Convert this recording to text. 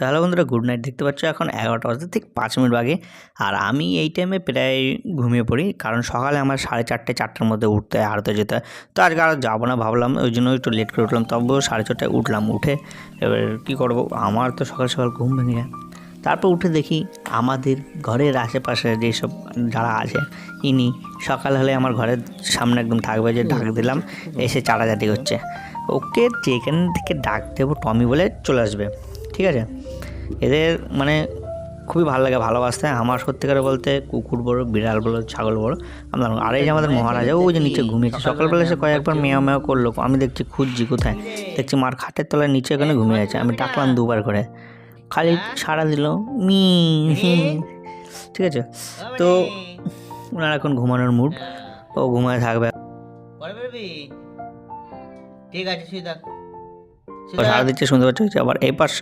তো হ্যালো বন্ধুরা, good night. দেখতে পাচ্ছ এখন 11টা বাজতে ঠিক 5 মিনিট বাকি, আর আমি এই টাইমে প্রায় ঘুমিয়ে পড়ি, কারণ সকালে আমার 4:30-4টার মধ্যে উঠতে হয়, হাঁটতে যেতে হয়। তো আজকে আর যাবো না ভাবলাম, ওই জন্য একটু লেট করে উঠলাম। তবুও 4:30টায় উঠলাম। উঠে এবার কী করবো, আমার তো সকাল সকাল ঘুম ভেঙে যায়। তারপর উঠে দেখি আমাদের ঘরের আশেপাশে যেসব যারা আছে, ইনি সকাল হলে আমার ঘরের সামনে একদম থাকবে, যে ডাক দিলাম এসে চাটাচাটি করছে। ওকে যেখান থেকে ডাক দেবো টমি বলে চলে আসবে, ঠিক আছে। এদের মানে খুবই ভালো লাগে, ভালোবাসতে। আমার সত্যিকারে বলতে কুকুর বড়ো, বিড়াল বলো, ছাগল বড়ো আমরা। আর এই যে আমাদের মহারাজা, ওই যে নিচে ঘুমিয়েছে, সকালবেলা এসে কয়েকবার মেয়াও মেয়াও করলো। আমি দেখছি খুঁজছি কোথায়, দেখছি মার খাটের তলায় নিচে এখানে ঘুমিয়ে আছে। আমি ডাকলাম দুবার করে, খালি সাড়া দিল মি। ঠিক আছে, তো ওনার এখন ঘুমানোর মুড, ও ঘুমায় থাকবে। ঠিক আছে, শুয়ে থাক। সাড়া দিচ্ছে শুনতে পাচ্ছি। আবার এই পাশ